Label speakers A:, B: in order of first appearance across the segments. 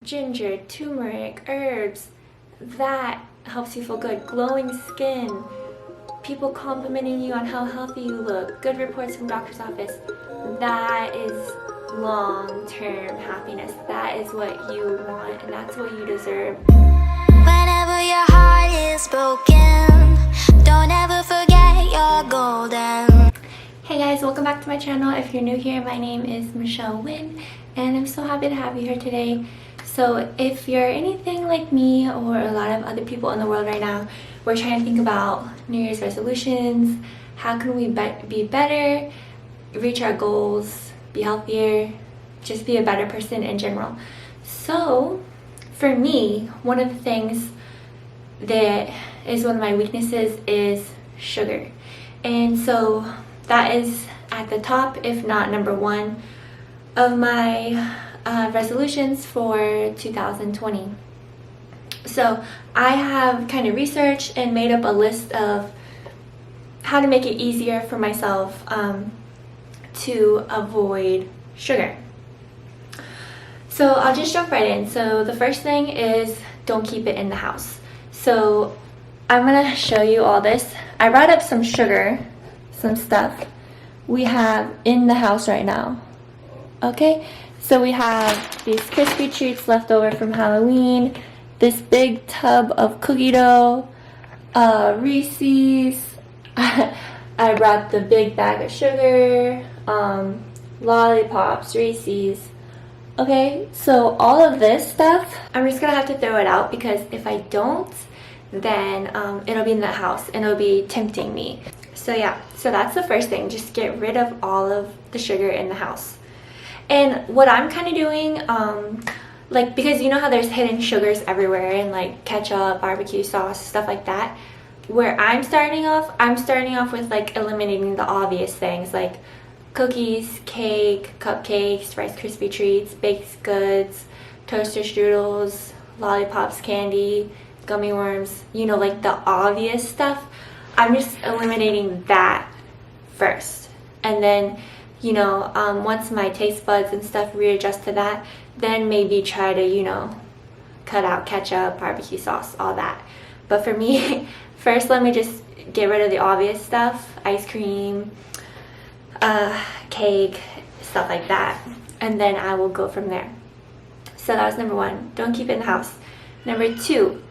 A: ginger, turmeric, herbs. That helps you feel good. Glowing skin, people complimenting you on how healthy you look, good reports from doctor's office. That is long-term happiness. That is what you want, and that's what you deserve.
B: Whenever your heart is broken, don't ever forget you're golden.
A: Hey guys, welcome back to my channel. If you're new here, my name is Michelle Wynn, and I'm so happy to have you here today. So if you're anything like me or a lot of other people in the world right now, we're trying to think about New Year's resolutions. How can we be better, reach our goals, be healthier, just be a better person in general. So for me, one of the things that is one of my weaknesses is sugar. And so that is at the top, if not number one, of my resolutions for 2020. So I have kind of researched and made up a list of how to make it easier for myself to avoid sugar. So I'll just jump right in. So the first thing is don't keep it in the house. So I'm gonna show you all this. I brought up some sugar, some stuff we have in the house right now. Okay, so we have these crispy treats left over from Halloween, this big tub of cookie dough, Reese's. I brought the big bag of sugar, lollipops, Reese's. Okay, so all of this stuff, I'm just gonna have to throw it out because if I don't, then it'll be in the house and it'll be tempting me. So yeah, so that's the first thing. Just get rid of all of the sugar in the house. And what I'm kind of doing, like, because you know how there's hidden sugars everywhere and like ketchup, barbecue sauce, stuff like that. Where I'm starting off with like eliminating the obvious things like cookies, cake, cupcakes, Rice Krispie treats, baked goods, toaster strudels, lollipops, candy, gummy worms, you know, like the obvious stuff. I'm just eliminating that first, and then, you know, once my taste buds and stuff readjust to that, then maybe try to, you know, cut out ketchup, barbecue sauce, all that. But for me, first let me just get rid of the obvious stuff, ice cream, cake, stuff like that, and then I will go from there. So that was number one, don't keep it in the house. Number two,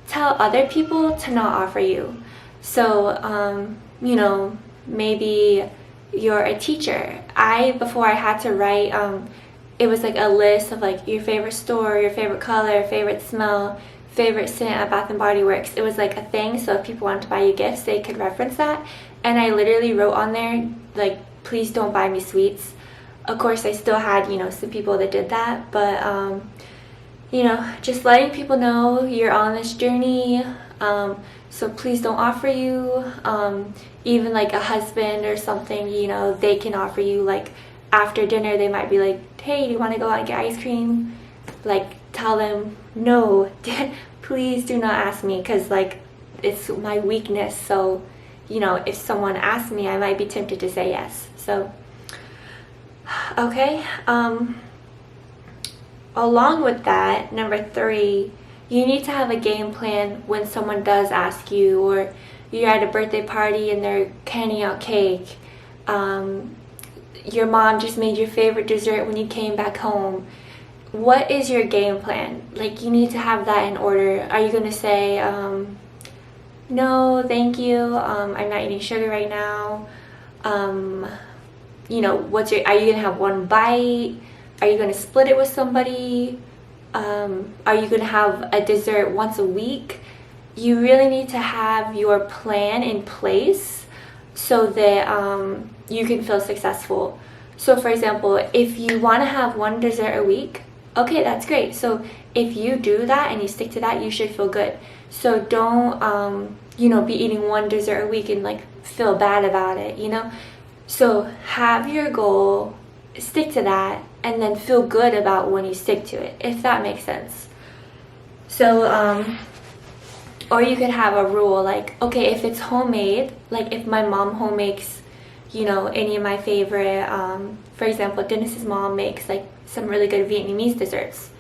A: tell other people to not offer you. So, you know, maybe you're a teacher. Before I had to write, it was like a list of like your favorite store, your favorite color, favorite smell, favorite scent at Bath and Body Works. It was like a thing, so if people wanted to buy you gifts, they could reference that. And I literally wrote on there, like, please don't buy me sweets. Of course, I still had, you know, some people that did that, but, you know, just letting people know you're on this journey. So please don't offer you, even like a husband or something, you know, they can offer you, like, after dinner, they might be like, hey, do you want to go out and get ice cream? Like, tell them, no, please do not ask me, because, like, it's my weakness. So, you know, if someone asks me, I might be tempted to say yes. So, okay. Along with that, number three, you need to have a game plan when someone does ask you, or you're at a birthday party and they're handing out cake. Your mom just made your favorite dessert when you came back home. What is your game plan? Like, you need to have that in order. Are you going to say, no, thank you, I'm not eating sugar right now? You know, are you going to have one bite? Are you going to split it with somebody? Are you going to have a dessert once a week? You really need to have your plan in place so that you can feel successful. So for example, if you want to have one dessert a week, okay, that's great. So if you do that and you stick to that, you should feel good. So don't, you know, be eating one dessert a week and like feel bad about it, you know? So have your goal, stick to that, and then feel good about when you stick to it, if that makes sense. So, or you could have a rule like, okay, if it's homemade, like if my mom home makes, you know, any of my favorite, for example, Dennis's mom makes like some really good Vietnamese desserts.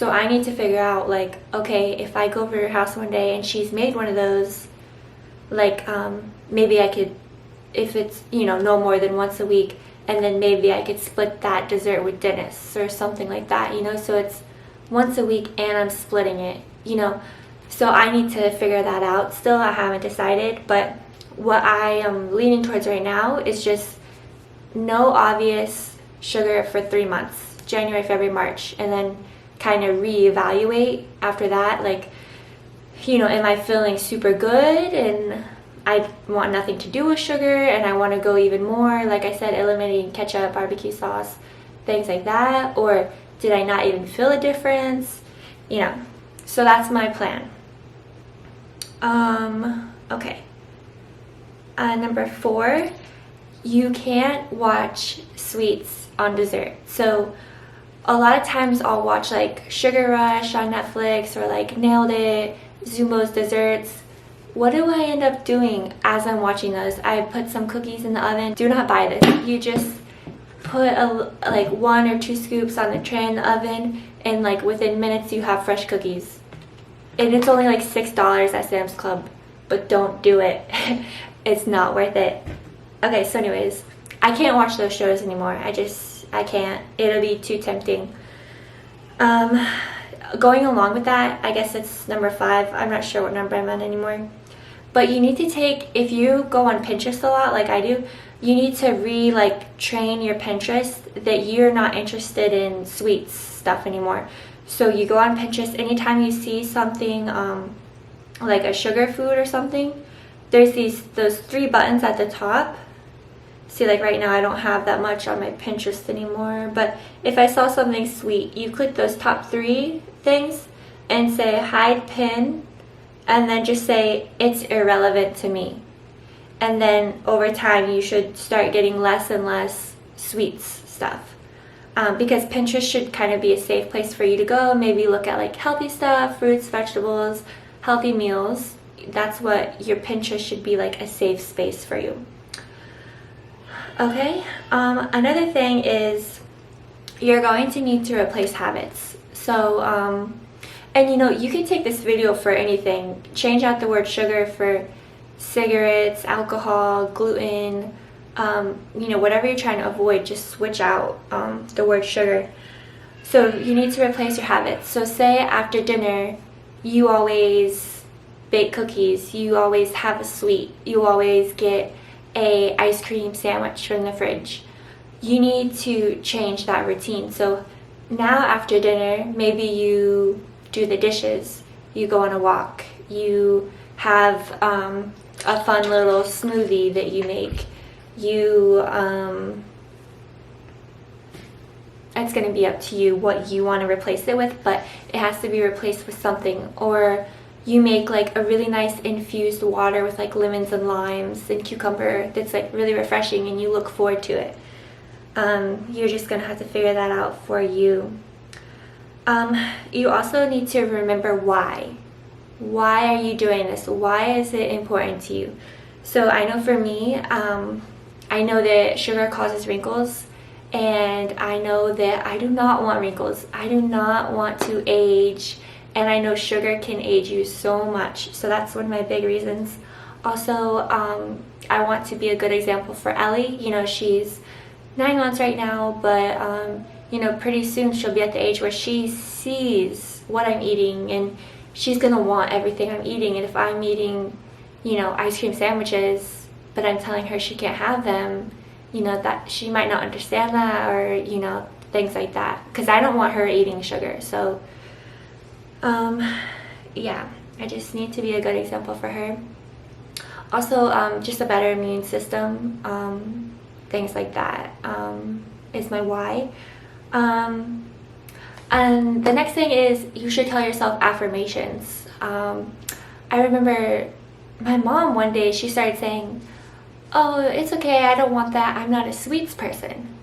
A: So I need to figure out, like, okay, if I go over to her house one day and she's made one of those, like, maybe I could, if it's, you know, no more than once a week, and then maybe I could split that dessert with Dennis or something like that, you know, so it's once a week and I'm splitting it, you know. So I need to figure that out. Still, I haven't decided, but what I am leaning towards right now is just no obvious sugar for 3 months, January, February, March, and then kind of reevaluate after that, like, you know, am I feeling super good and I want nothing to do with sugar and I want to go even more, like I said, eliminating ketchup, barbecue sauce, things like that, or did I not even feel a difference, you know. So that's my plan. Okay. Number 4, you can't watch sweets on dessert. So a lot of times I'll watch like Sugar Rush on Netflix or like Nailed It, Zumo's Desserts. What do I end up doing as I'm watching those? I put some cookies in the oven. Do not buy this. You just put like 1 or 2 scoops on the tray in the oven, and like within minutes you have fresh cookies. And it's only like $6 at Sam's Club, but don't do it. It's not worth it. Okay, so anyways, I can't watch those shows anymore. I can't. It'll be too tempting. Going along with that, I guess it's number 5. I'm not sure what number I'm on anymore. But you need to take, if you go on Pinterest a lot like I do, you need to train your Pinterest that you're not interested in sweets stuff anymore. So you go on Pinterest, anytime you see something like a sugar food or something, there's those 3 buttons at the top. See, like right now I don't have that much on my Pinterest anymore, but if I saw something sweet, you click those top 3 things and say hide pin, and then just say it's irrelevant to me. And then over time you should start getting less and less sweets stuff, because Pinterest should kind of be a safe place for you to go. Maybe look at like healthy stuff, fruits, vegetables, healthy meals. That's what your Pinterest should be, like a safe space for you. Okay, another thing is you're going to need to replace habits. So, and you know, you can take this video for anything. Change out the word sugar for cigarettes, alcohol, gluten, you know, whatever you're trying to avoid, just switch out the word sugar. So you need to replace your habits. So say after dinner, you always bake cookies, you always have a sweet, you always get a ice cream sandwich from the fridge. You need to change that routine. So now after dinner, maybe you do the dishes, you go on a walk, you have a fun little smoothie that you make, you it's going to be up to you what you want to replace it with, but it has to be replaced with something. Or you make like a really nice infused water with like lemons and limes and cucumber that's like really refreshing and you look forward to it. You're just gonna have to figure that out for you. You also need to remember why. Why are you doing this? Why is it important to you? So I know for me, I know that sugar causes wrinkles, and I know that I do not want wrinkles. I do not want to age. And I know sugar can age you so much, so that's one of my big reasons. Also, I want to be a good example for Ellie. You know, she's 9 months right now, but you know, pretty soon she'll be at the age where she sees what I'm eating, and she's gonna want everything I'm eating. And if I'm eating, you know, ice cream sandwiches, but I'm telling her she can't have them, you know, that she might not understand that, or you know, things like that. Because I don't want her eating sugar, so. Yeah, I just need to be a good example for her. Also, just a better immune system, things like that, is my why. And the next thing is you should tell yourself affirmations. I remember my mom one day, she started saying, oh, it's okay, I don't want that, I'm not a sweets person.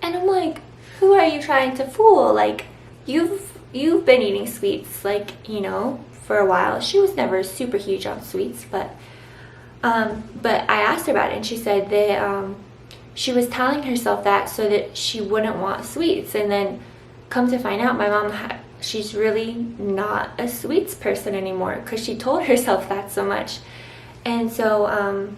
A: And I'm like, who are you trying to fool? Like, you've been eating sweets, like, you know, for a while. She was never super huge on sweets, but I asked her about it, and she said that she was telling herself that so that she wouldn't want sweets. And then come to find out, my mom she's really not a sweets person anymore, because she told herself that so much. And so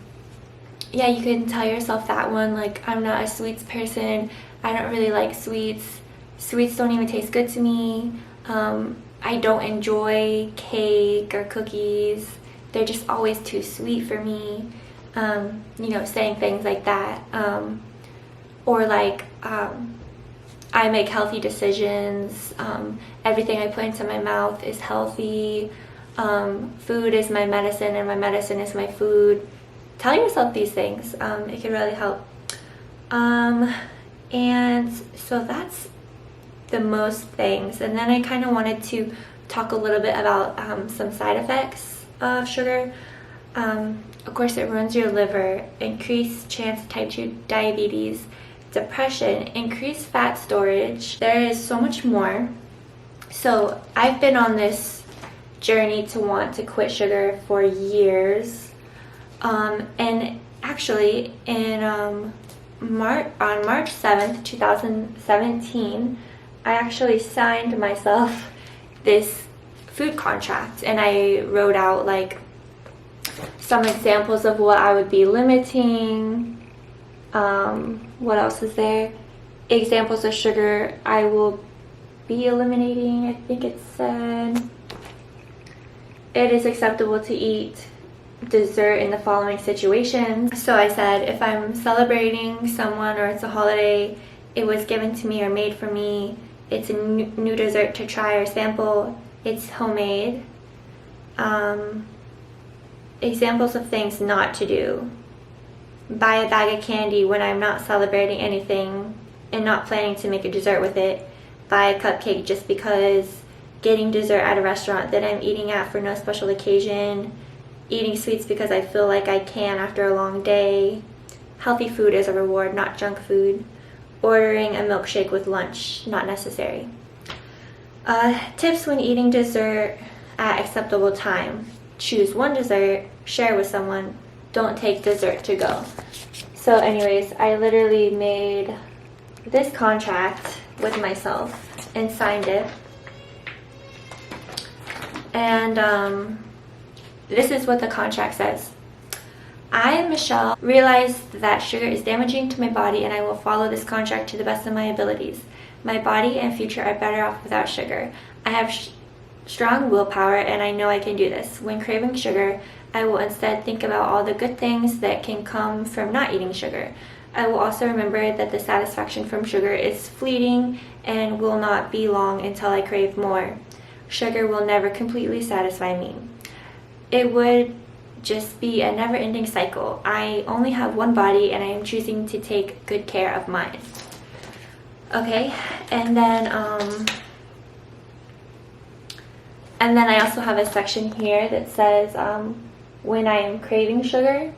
A: yeah, you can tell yourself that one, like, I'm not a sweets person, I don't really like sweets, sweets don't even taste good to me, I don't enjoy cake or cookies, they're just always too sweet for me, you know, saying things like that. Or like, I make healthy decisions, everything I put into my mouth is healthy, food is my medicine and my medicine is my food. Tell yourself these things, it can really help. And so that's the most things. And then I kind of wanted to talk a little bit about some side effects of sugar. Of course, it ruins your liver, increased chance of type 2 diabetes, depression, increased fat storage. There is so much more. So I've been on this journey to want to quit sugar for years. And actually on March 7th, 2017, I actually signed myself this food contract, and I wrote out like some examples of what I would be limiting. What else is there? Examples of sugar I will be eliminating. I think it said it is acceptable to eat dessert in the following situations. So I said, if I'm celebrating someone or it's a holiday, it was given to me or made for me, it's a new dessert to try or sample, it's homemade. Examples of things not to do: buy a bag of candy when I'm not celebrating anything and not planning to make a dessert with it, buy a cupcake just because, getting dessert at a restaurant that I'm eating at for no special occasion, eating sweets because I feel like I can after a long day, healthy food as a reward, not junk food, ordering a milkshake with lunch, not necessary. Tips when eating dessert at acceptable time: choose one dessert, share with someone, don't take dessert to go. So anyways, I literally made this contract with myself and signed it. And this is what the contract says. I, Michelle, realized that sugar is damaging to my body, and I will follow this contract to the best of my abilities. My body and future are better off without sugar. I have strong willpower, and I know I can do this. When craving sugar, I will instead think about all the good things that can come from not eating sugar. I will also remember that the satisfaction from sugar is fleeting and will not be long until I crave more. Sugar will never completely satisfy me. It would just be a never-ending cycle. I only have one body, and I am choosing to take good care of mine. Okay, and then I also have a section here that says, when I am craving sugar,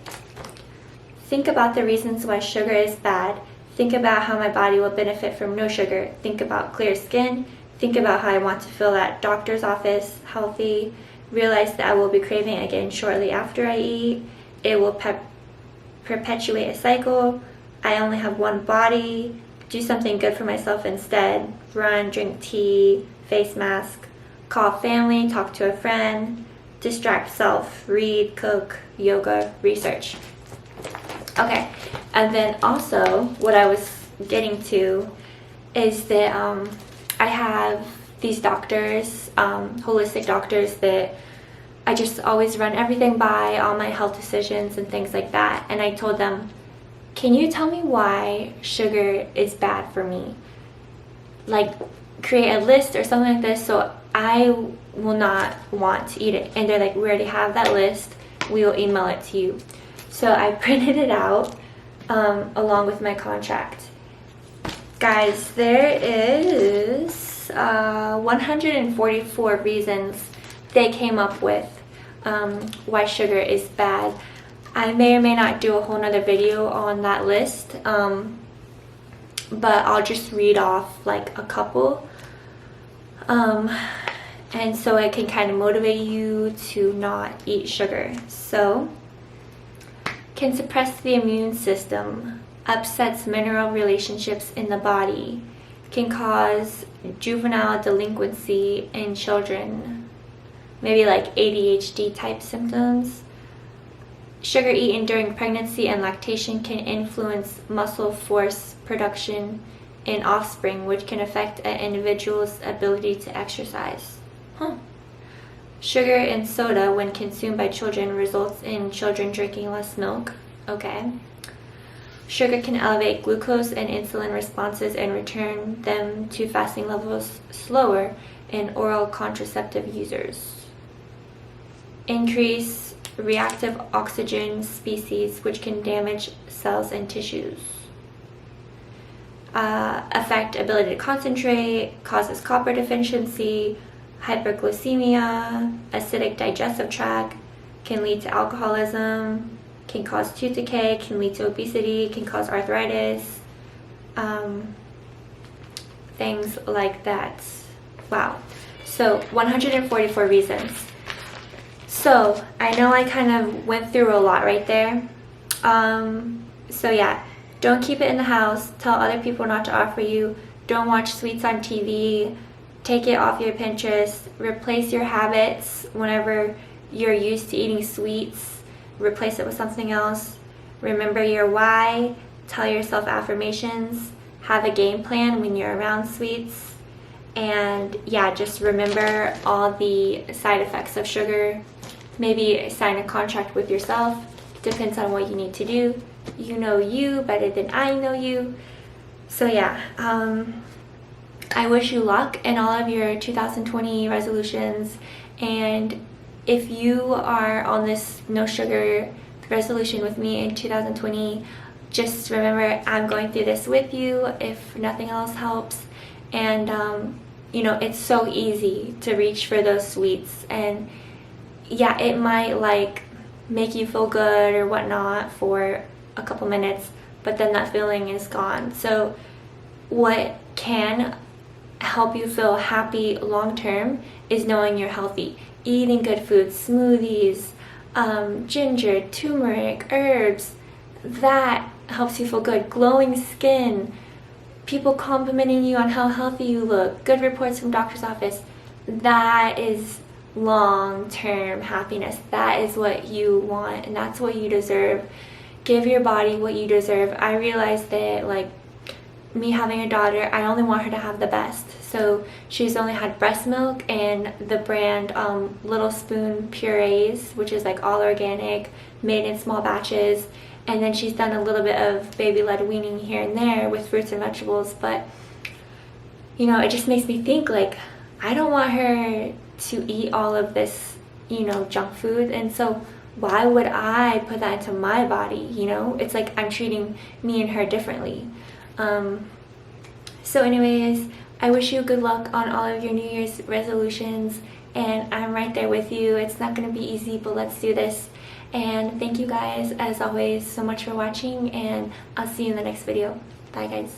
A: think about the reasons why sugar is bad. Think about how my body will benefit from no sugar. Think about clear skin. Think about how I want to feel at doctor's office, healthy. Realize that I will be craving again shortly after I eat. It will perpetuate a cycle. I only have one body. Do something good for myself instead. Run, drink tea, face mask, call family, talk to a friend, distract self, read, cook, yoga, research. Okay, and then also what I was getting to is that I have these doctors, holistic doctors, that I just always run everything by, all my health decisions and things like that. And I told them, can you tell me why sugar is bad for me? Like, create a list or something like this so I will not want to eat it. And they're like, we already have that list, we will email it to you. So I printed it out along with my contract. Guys, there is 144 reasons they came up with why sugar is bad. I may or may not do a whole nother video on that list, but I'll just read off like a couple, and so it can kind of motivate you to not eat sugar. So, can suppress the immune system, upsets mineral relationships in the body, can cause juvenile delinquency in children, maybe like ADHD type symptoms. Sugar eaten during pregnancy and lactation can influence muscle force production in offspring, which can affect an individual's ability to exercise. Sugar in soda, when consumed by children, results in children drinking less milk. Okay. Sugar can elevate glucose and insulin responses and return them to fasting levels slower in oral contraceptive users. Increase reactive oxygen species, which can damage cells and tissues. Affect ability to concentrate, causes copper deficiency, hyperglycemia, acidic digestive tract, can lead to alcoholism, can cause tooth decay, can lead to obesity, can cause arthritis, things like that. Wow. So 144 reasons. So I know I kind of went through a lot right there. So yeah, don't keep it in the house. Tell other people not to offer you. Don't watch sweets on TV. Take it off your Pinterest. Replace your habits whenever you're used to eating sweets. Replace it with something else. Remember your why. Tell yourself affirmations. Have a game plan when you're around sweets. And yeah, just remember all the side effects of sugar. Maybe sign a contract with yourself. Depends on what you need to do. You know you better than I know you. So yeah, I wish you luck in all of your 2020 resolutions. And if you are on this no sugar resolution with me in 2020, just remember I'm going through this with you if nothing else helps. And you know, it's so easy to reach for those sweets, and yeah, it might like make you feel good or whatnot for a couple minutes, but then that feeling is gone. So what can help you feel happy long term is knowing you're healthy, eating good foods, smoothies, ginger, turmeric, herbs. That helps you feel good. Glowing skin, people complimenting you on how healthy you look, good reports from doctor's office. That is long-term happiness. That is what you want, and that's what you deserve. Give your body what you deserve. I realized that, like, me having a daughter, I only want her to have the best. So she's only had breast milk and the brand Little Spoon purees, which is like all organic, made in small batches. And then she's done a little bit of baby-led weaning here and there with fruits and vegetables. But you know, it just makes me think, like, I don't want her to eat all of this, you know, junk food. And so why would I put that into my body? You know, it's like I'm treating me and her differently. So anyways, I wish you good luck on all of your New Year's resolutions, and I'm right there with you. It's not going to be easy, but let's do this. And thank you guys, as always, so much for watching, and I'll see you in the next video. Bye, guys.